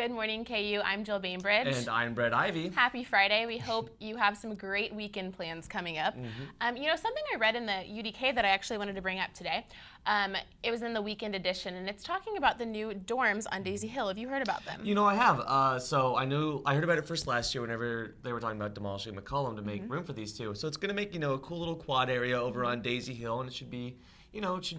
Good morning, KU. I'm Jill Bainbridge. And I'm Brett Ivy. Happy Friday. We hope you have some great weekend plans coming up. Something I read in the UDK that I actually wanted to bring up today, it was in the weekend edition, and it's talking about the new dorms on Daisy Hill. Have you heard about them? You know, I have. So I heard about it first last year whenever they were talking about demolishing McCollum to make room for these two. So it's going to make, a cool little quad area over on Daisy Hill, and it should be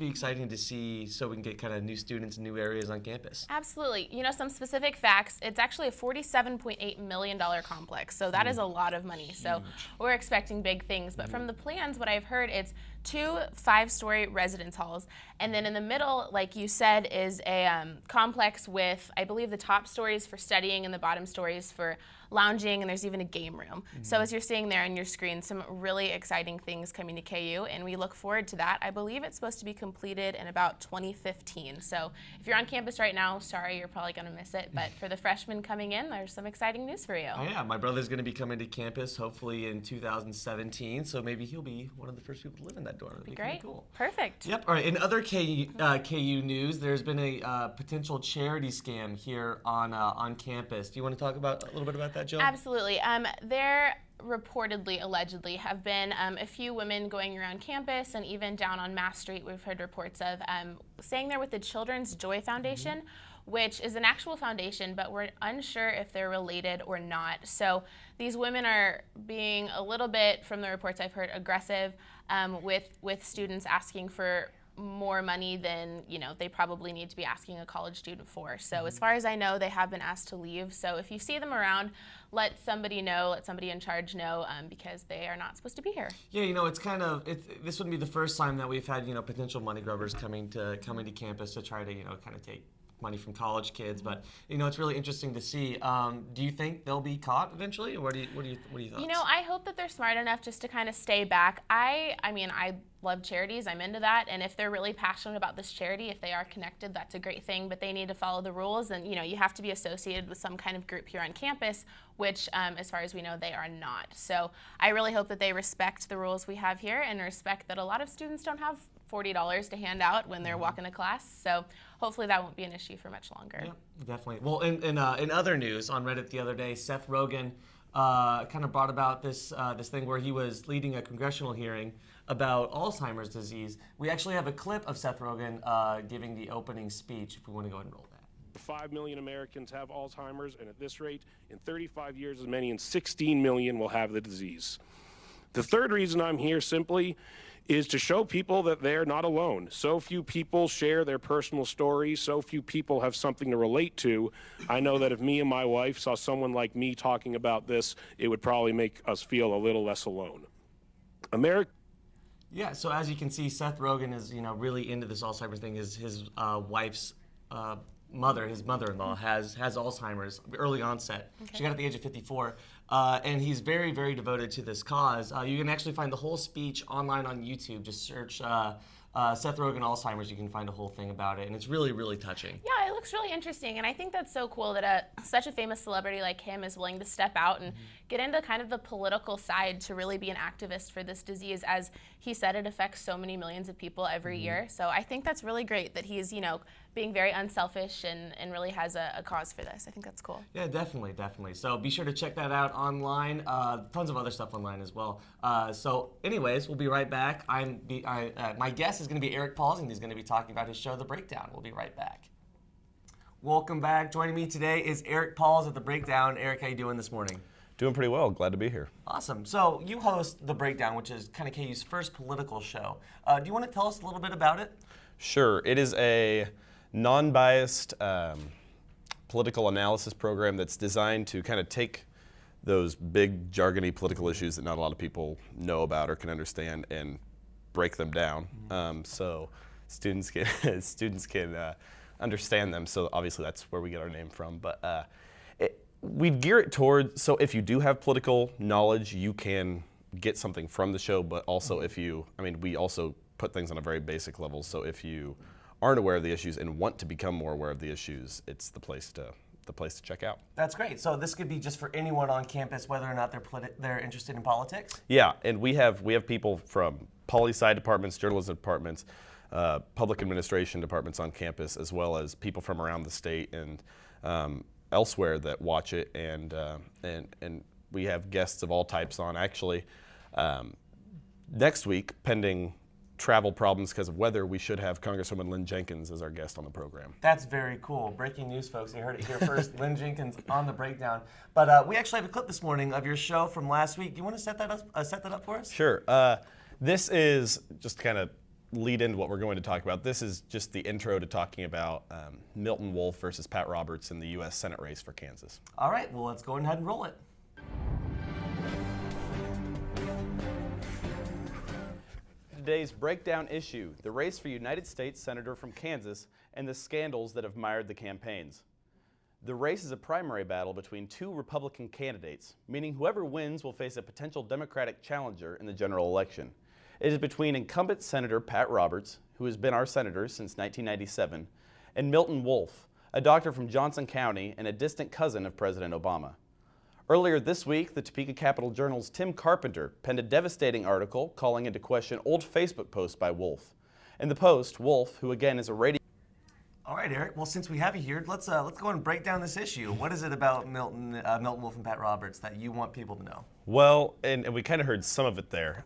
exciting to see so we can get kind of new students in new areas on campus. Absolutely. Some specific facts. It's actually a $47.8 million complex, so that is a lot of money. So we're expecting big things. But from the plans, what I've heard, it's 2 5-story residence halls. And then in the middle, like you said, is a complex with, I believe, the top stories for studying and the bottom stories for lounging, and there's even a game room. So as you're seeing there on your screen, some really exciting things coming to KU, and we look forward to that. I believe it's supposed to be completed in about 2015. So if you're on campus right now, sorry, you're probably going to miss it, but for the freshmen coming in, there's some exciting news for you. Oh yeah, my brother's going to be coming to campus hopefully in 2017, so maybe he'll be one of the first people to live in that dorm. That'd be Great. Cool. Perfect. Yep. All right. In other KU news, there's been a potential charity scam here on campus. Do you want to talk a little bit about that, Jill? Absolutely. There reportedly, allegedly, have been a few women going around campus and even down on Mass Street, we've heard reports of saying they're with the Children's Joy Foundation, which is an actual foundation, but we're unsure if they're related or not. So these women are being a little bit, from the reports I've heard, aggressive with students asking for more money than they probably need to be asking a college student for. So as far as I know, they have been asked to leave. So if you see them around, let somebody know, let somebody in charge know, because they are not supposed to be here. Yeah, this wouldn't be the first time that we've had potential money grubbers coming to campus to try to kind of take money from college kids, but it's really interesting to see. Do you think they'll be caught eventually, or what do you thoughts? I hope that they're smart enough just to kind of stay back. I love charities. I'm into that, and if they're really passionate about this charity, if they are connected, that's a great thing. But they need to follow the rules, and you have to be associated with some kind of group here on campus, which, as far as we know, they are not. So I really hope that they respect the rules we have here and respect that a lot of students don't have $40 to hand out when they're walking to class. So hopefully that won't be an issue for much longer. Yeah, definitely. Well, in other news, on Reddit the other day, Seth Rogen kind of brought about this thing where he was leading a congressional hearing about Alzheimer's disease. We actually have a clip of Seth Rogen giving the opening speech, if we want to go ahead and roll that. 5 million Americans have Alzheimer's, and at this rate, in 35 years, as many as 16 million will have the disease. The third reason I'm here simply is to show people that they're not alone. So few people share their personal stories. So few people have something to relate to. I know that if me and my wife saw someone like me talking about this, it would probably make us feel a little less alone. Yeah, so as you can see, Seth Rogen is really into this Alzheimer's thing. His wife's his mother-in-law has Alzheimer's, early onset. Okay. She got it at the age of 54. And he's very, very devoted to this cause. You can actually find the whole speech online on YouTube. Just search Seth Rogen Alzheimer's. You can find a whole thing about it, and it's really, really touching. Yeah, it looks really interesting, and I think that's so cool that such a famous celebrity like him is willing to step out and get into kind of the political side to really be an activist for this disease. As he said, it affects so many millions of people every year. So I think that's really great that he's, being very unselfish and really has a cause for this. I think that's cool. Yeah, definitely. So be sure to check that out online. Tons of other stuff online as well. So anyways, we'll be right back. My guest is going to be Eric Pauls, and he's going to be talking about his show, The Breakdown. We'll be right back. Welcome back. Joining me today is Eric Pauls at The Breakdown. Eric, how you doing this morning? Doing pretty well. Glad to be here. Awesome. So you host The Breakdown, which is kind of KU's first political show. Do you want to tell us a little bit about it? Sure. It is a non-biased political analysis program that's designed to kind of take those big jargony political issues that not a lot of people know about or can understand and break them down, so students can understand them. So obviously that's where we get our name from. But we gear it towards, so if you do have political knowledge, you can get something from the show. But also we also put things on a very basic level. So if you aren't aware of the issues and want to become more aware of the issues, it's the place to check out. That's great. So this could be just for anyone on campus, whether or not they're interested in politics? Yeah, and we have people from poli-sci departments, journalism departments, public administration departments on campus, as well as people from around the state and elsewhere that watch it, and we have guests of all types on. Actually, next week, pending travel problems because of weather, we should have Congresswoman Lynn Jenkins as our guest on the program. That's very cool. Breaking news, folks. You heard it here first. Lynn Jenkins on the breakdown. But we actually have a clip this morning of your show from last week. Do you want to set that up for us? Sure. This is just kind of lead into what we're going to talk about. This is just the intro to talking about Milton Wolf versus Pat Roberts in the U.S. Senate race for Kansas. All right. Well, let's go ahead and roll it. Today's breakdown issue, the race for United States Senator from Kansas and the scandals that have mired the campaigns. The race is a primary battle between two Republican candidates, meaning whoever wins will face a potential Democratic challenger in the general election. It is between incumbent Senator Pat Roberts, who has been our senator since 1997, and Milton Wolf, a doctor from Johnson County and a distant cousin of President Obama. Earlier this week, the Topeka Capital Journal's Tim Carpenter penned a devastating article calling into question old Facebook posts by Wolf. In the post, Wolf, who again is a radio... All right, Eric. Well, since we have you here, let's go and break down this issue. What is it about Milton Wolf and Pat Roberts that you want people to know? Well, and we kind of heard some of it there.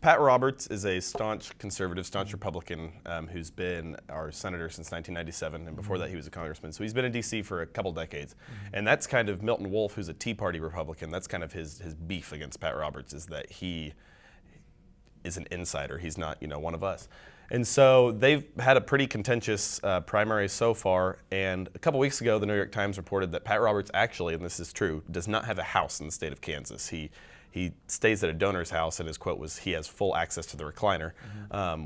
Pat Roberts is a staunch conservative, staunch Republican who's been our senator since 1997, and before that he was a congressman. So he's been in D.C. for a couple decades. And that's kind of Milton Wolf, who's a Tea Party Republican. That's kind of his beef against Pat Roberts, is that he is an insider. He's not, one of us. And so they've had a pretty contentious primary so far. And a couple weeks ago, the New York Times reported that Pat Roberts actually, and this is true, does not have a house in the state of Kansas. He stays at a donor's house, and his quote was, he has full access to the recliner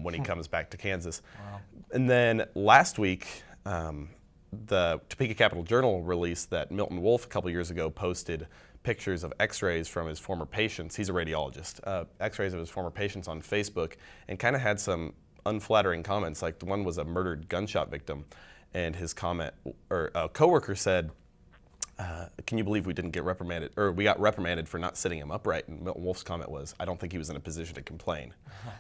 when he comes back to Kansas. Wow. And then last week, the Topeka Capital Journal released that Milton Wolf a couple years ago posted pictures of x-rays from his former patients. He's a radiologist. X-rays of his former patients on Facebook, and kind of had some unflattering comments. Like, the one was a murdered gunshot victim, and his comment, or a coworker said, can you believe we didn't get reprimanded, or we got reprimanded for not sitting him upright? And Milton Wolf's comment was, I don't think he was in a position to complain.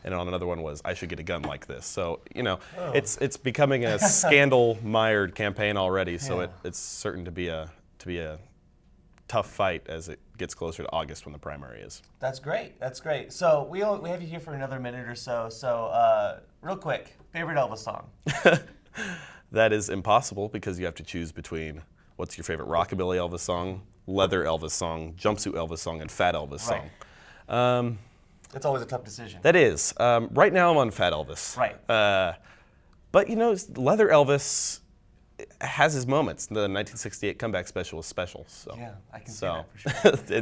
And on another one was, I should get a gun like this. So, it's becoming a scandal-mired campaign already. So it's certain to be a tough fight as it gets closer to August when the primary is. That's great. That's great. So we have you here for another minute or so. So real quick, favorite Elvis song? That is impossible because you have to choose between what's your favorite rockabilly Elvis song, leather Elvis song, jumpsuit Elvis song, and fat Elvis song. It's always a tough decision. That is. Right now I'm on fat Elvis. Right. But leather Elvis has his moments. The 1968 comeback special is special. So. Yeah, I can see that for sure.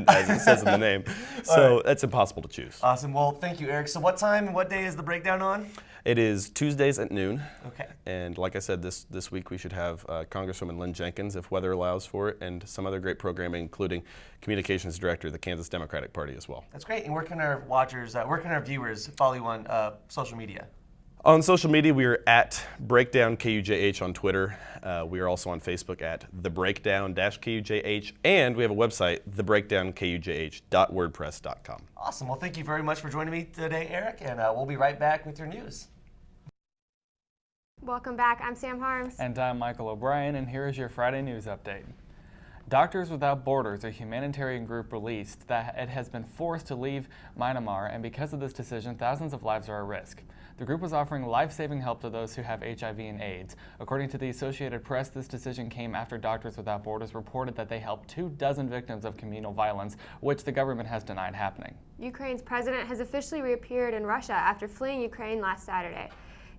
As it says in the name. So that's impossible to choose. Awesome. Well, thank you, Eric. So what time and what day is the breakdown on? It is Tuesdays at noon. Okay. And like I said, this week we should have Congresswoman Lynn Jenkins, if weather allows for it, and some other great programming, including Communications Director of the Kansas Democratic Party as well. That's great. And where can our viewers follow you on social media? On social media, we are at BreakdownKUJH on Twitter. We are also on Facebook at TheBreakdown-KUJH, and we have a website, TheBreakdownKUJH.wordpress.com. Awesome. Well, thank you very much for joining me today, Eric, and we'll be right back with your news. Welcome back. I'm Sam Harms. And I'm Michael O'Brien, and here is your Friday news update. Doctors Without Borders, a humanitarian group, released that it has been forced to leave Myanmar, and because of this decision, thousands of lives are at risk. The group was offering life-saving help to those who have HIV and AIDS. According to the Associated Press, this decision came after Doctors Without Borders reported that they helped 24 victims of communal violence, which the government has denied happening. Ukraine's president has officially reappeared in Russia after fleeing Ukraine last Saturday.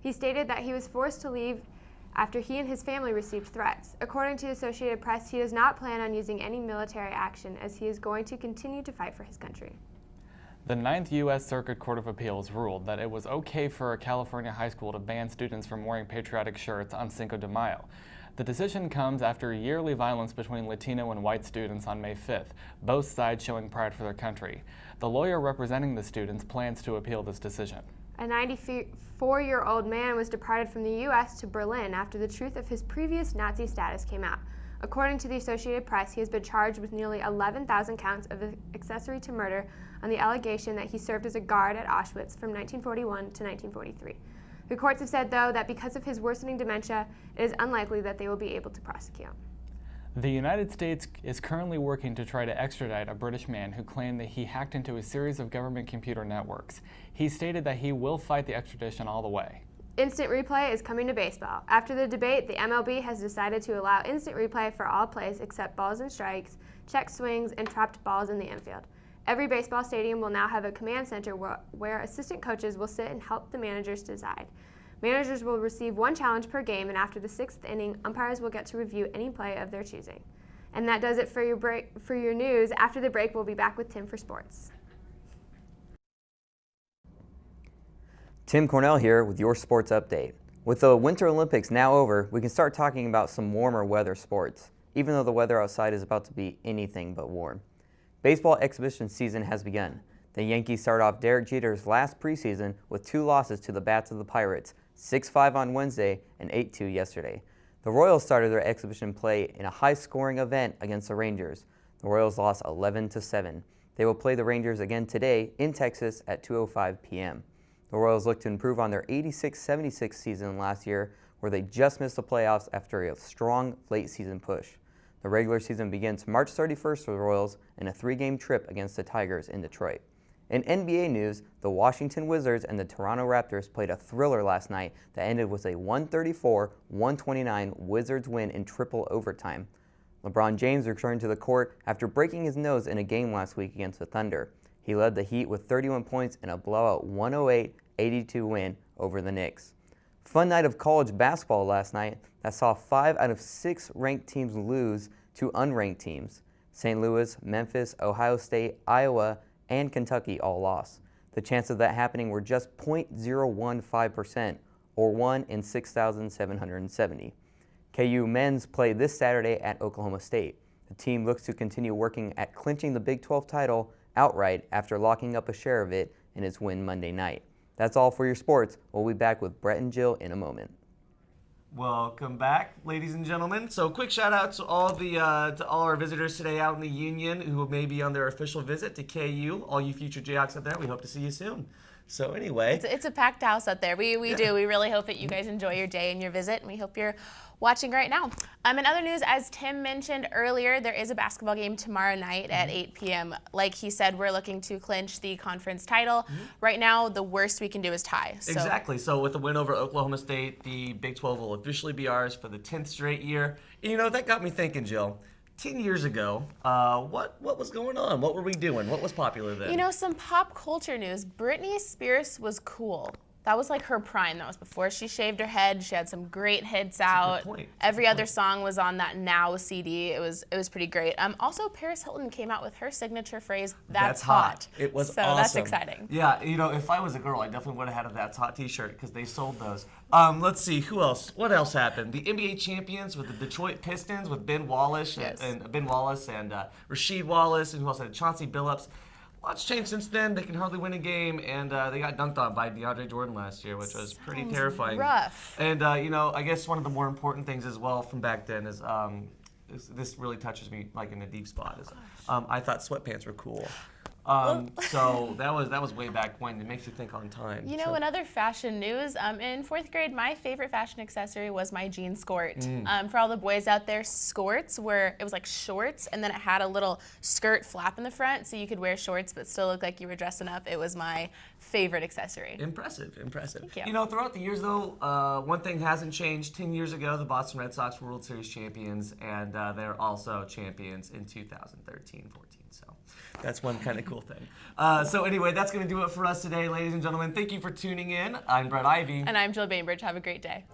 He stated that he was forced to leave after he and his family received threats. According to the Associated Press, he does not plan on using any military action as he is going to continue to fight for his country. The 9th U.S. Circuit Court of Appeals ruled that it was okay for a California high school to ban students from wearing patriotic shirts on Cinco de Mayo. The decision comes after yearly violence between Latino and white students on May 5th, both sides showing pride for their country. The lawyer representing the students plans to appeal this decision. A 94-year-old man was deported from the U.S. to Berlin after the truth of his previous Nazi status came out. According to the Associated Press, he has been charged with nearly 11,000 counts of accessory to murder on the allegation that he served as a guard at Auschwitz from 1941 to 1943. The courts have said, though, that because of his worsening dementia, it is unlikely that they will be able to prosecute. The United States is currently working to try to extradite a British man who claimed that he hacked into a series of government computer networks. He stated that he will fight the extradition all the way. Instant replay is coming to baseball. After the debate, the MLB has decided to allow instant replay for all plays except balls and strikes, check swings, and trapped balls in the infield. Every baseball stadium will now have a command center where assistant coaches will sit and help the managers decide. Managers will receive one challenge per game, and after the 6th inning, umpires will get to review any play of their choosing. And that does it for your news. After the break, we'll be back with Tim for sports. Tim Cornell here with your sports update. With the Winter Olympics now over, we can start talking about some warmer weather sports, even though the weather outside is about to be anything but warm. Baseball exhibition season has begun. The Yankees start off Derek Jeter's last preseason with 2 losses to the bats of the Pirates, 6-5 on Wednesday and 8-2 yesterday. The Royals started their exhibition play in a high-scoring event against the Rangers. The Royals lost 11-7. They will play the Rangers again today in Texas at 2:05 p.m. The Royals look to improve on their 86-76 season last year, where they just missed the playoffs after a strong late-season push. The regular season begins March 31st for the Royals in a 3-game trip against the Tigers in Detroit. In NBA news, the Washington Wizards and the Toronto Raptors played a thriller last night that ended with a 134-129 Wizards win in triple overtime. LeBron James returned to the court after breaking his nose in a game last week against the Thunder. He led the Heat with 31 points in a blowout 108-82 win over the Knicks. Fun night of college basketball last night that saw 5 out of 6 ranked teams lose to unranked teams. St. Louis, Memphis, Ohio State, Iowa, and Kentucky all lost. The chances of that happening were just 0.015%, or 1 in 6,770. KU men's play this Saturday at Oklahoma State. The team looks to continue working at clinching the Big 12 title outright after locking up a share of it in its win Monday night. That's all for your sports. We'll be back with Brett and Jill in a moment. Welcome back, ladies and gentlemen. So, quick shout out to all our visitors today out in the Union who may be on their official visit to KU. All you future Jayhawks out there, we hope to see you soon. So anyway, it's a packed house out there. We do. We really hope that you guys enjoy your day and your visit, and we hope you're watching right now. In other news, as Tim mentioned earlier, there is a basketball game tomorrow night at 8 p.m. Like he said, we're looking to clinch the conference title. Right now, the worst we can do is tie. Exactly. So with the win over Oklahoma State, the Big 12 will officially be ours for the 10th straight year. And, you know, that got me thinking, Jill. 10 years ago, what was going on? What were we doing? What was popular then? You know, some pop culture news. Britney Spears was cool. That was like her prime. That was before she shaved her head. She had some great hits out. Every other song was on that Now CD. It was pretty great. Also, Paris Hilton came out with her signature phrase, "That's hot." It was so awesome. That's exciting. Yeah, you know, if I was a girl, I definitely would have had a "That's hot" T-shirt because they sold those. Let's see, who else? What else happened? The NBA champions with the Detroit Pistons with Ben Wallace and Rasheed Wallace, and who else had Chauncey Billups. Lots changed since then. They can hardly win a game, and they got dunked on by DeAndre Jordan last year, which was pretty terrifying. Rough. And you know, I guess one of the more important things as well from back then is this really touches me like in a deep spot. Is I thought sweatpants were cool. So that was way back when. It makes you think on time. You know, in other fashion news, in 4th grade, my favorite fashion accessory was my jean skort. For all the boys out there, skorts it was like shorts, and then it had a little skirt flap in the front, so you could wear shorts but still look like you were dressing up. It was my favorite accessory. Impressive. Thank you. You know, throughout the years though, one thing hasn't changed. 10 years ago, the Boston Red Sox were World Series champions, and they're also champions in 2013-14. So that's one kind of cool thing. So anyway, that's going to do it for us today, ladies and gentlemen. Thank you for tuning in. I'm Brett Ivy. And I'm Jill Bainbridge. Have a great day.